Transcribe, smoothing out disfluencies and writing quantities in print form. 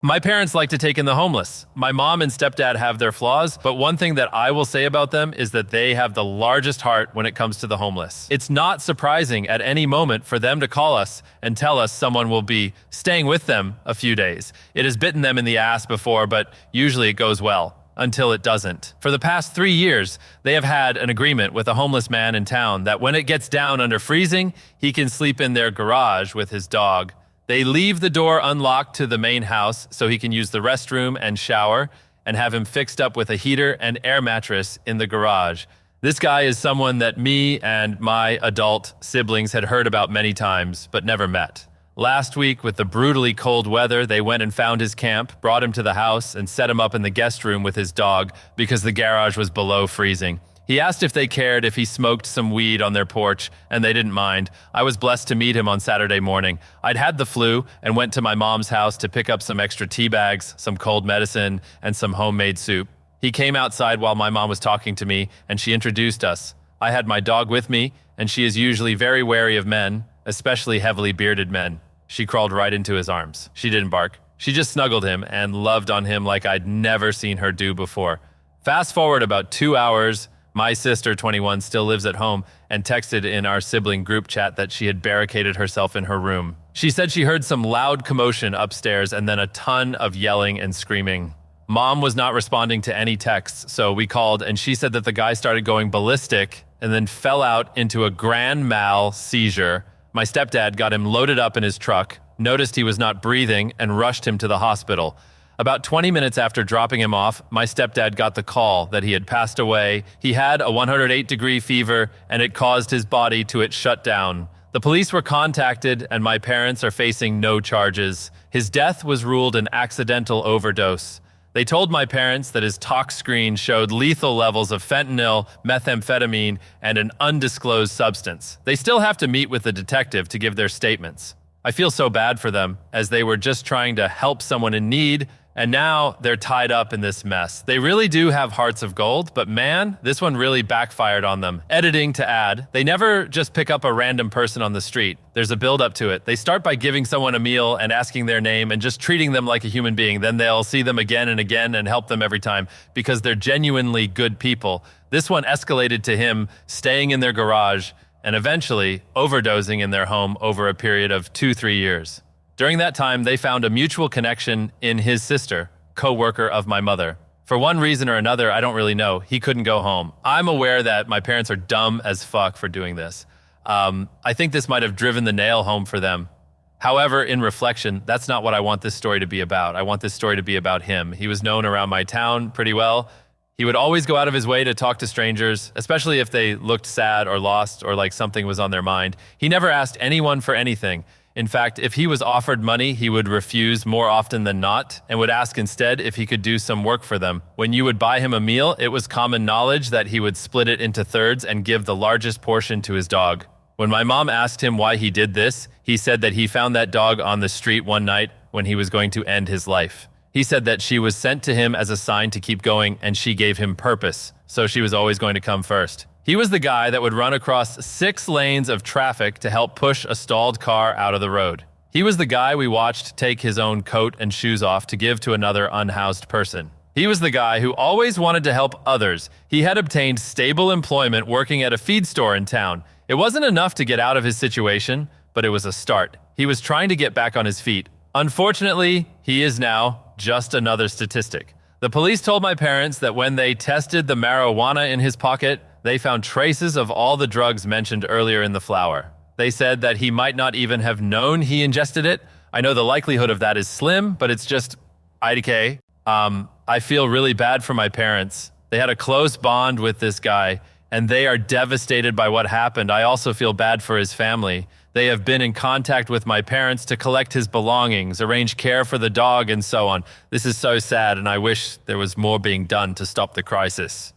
My parents like to take in the homeless. My mom and stepdad have their flaws, but one thing that I will say about them is that they have the largest heart when it comes to the homeless. It's not surprising at any moment for them to call us and tell us someone will be staying with them a few days. It has bitten them in the ass before, but usually it goes well. Until it doesn't. For the past 3 years, they have had an agreement with a homeless man in town that when it gets down under freezing, he can sleep in their garage with his dog. They leave the door unlocked to the main house so he can use the restroom and shower, and have him fixed up with a heater and air mattress in the garage. This guy is someone that me and my adult siblings had heard about many times, but never met. Last week, with the brutally cold weather, they went and found his camp, brought him to the house, and set him up in the guest room with his dog because the garage was below freezing. He asked if they cared if he smoked some weed on their porch, and they didn't mind. I was blessed to meet him on Saturday morning. I'd had the flu and went to my mom's house to pick up some extra tea bags, some cold medicine, and some homemade soup. He came outside while my mom was talking to me, and she introduced us. I had my dog with me, and she is usually very wary of men, especially heavily bearded men. She crawled right into his arms. She didn't bark. She just snuggled him and loved on him like I'd never seen her do before. Fast forward about 2 hours, my sister, 21, still lives at home and texted in our sibling group chat that she had barricaded herself in her room. She said she heard some loud commotion upstairs and then a ton of yelling and screaming. Mom was not responding to any texts, so we called and she said that the guy started going ballistic and then fell out into a grand mal seizure. My stepdad got him loaded up in his truck, noticed he was not breathing, and rushed him to the hospital. About 20 minutes after dropping him off, my stepdad got the call that he had passed away. He had a 108-degree fever, and it caused his body to shut down. The police were contacted, and my parents are facing no charges. His death was ruled an accidental overdose. They told my parents that his tox screen showed lethal levels of fentanyl, methamphetamine, and an undisclosed substance. They still have to meet with the detective to give their statements. I feel so bad for them, as they were just trying to help someone in need, and now they're tied up in this mess. They really do have hearts of gold, but man, this one really backfired on them. Editing to add, they never just pick up a random person on the street. There's a build-up to it. They start by giving someone a meal and asking their name and just treating them like a human being. Then they'll see them again and again and help them every time because they're genuinely good people. This one escalated to him staying in their garage and eventually overdosing in their home over a period of 2-3 years. During that time, they found a mutual connection in his sister, co-worker of my mother. For one reason or another, I don't really know, he couldn't go home. I'm aware that my parents are dumb as fuck for doing this. I think this might have driven the nail home for them. However, in reflection, that's not what I want this story to be about. I want this story to be about him. He was known around my town pretty well. He would always go out of his way to talk to strangers, especially if they looked sad or lost or like something was on their mind. He never asked anyone for anything. In fact, if he was offered money, he would refuse more often than not and would ask instead if he could do some work for them. When you would buy him a meal, it was common knowledge that he would split it into thirds and give the largest portion to his dog. When my mom asked him why he did this, he said that he found that dog on the street one night when he was going to end his life. He said that she was sent to him as a sign to keep going and she gave him purpose, so she was always going to come first. He was the guy that would run across 6 lanes of traffic to help push a stalled car out of the road. He was the guy we watched take his own coat and shoes off to give to another unhoused person. He was the guy who always wanted to help others. He had obtained stable employment working at a feed store in town. It wasn't enough to get out of his situation, but it was a start. He was trying to get back on his feet. Unfortunately, he is now just another statistic. The police told my parents that when they tested the marijuana in his pocket, they found traces of all the drugs mentioned earlier in the flower. They said that he might not even have known he ingested it. I know the likelihood of that is slim, but it's just IDK. I feel really bad for my parents. They had a close bond with this guy, and they are devastated by what happened. I also feel bad for his family. They have been in contact with my parents to collect his belongings, arrange care for the dog, and so on. This is so sad, and I wish there was more being done to stop the crisis.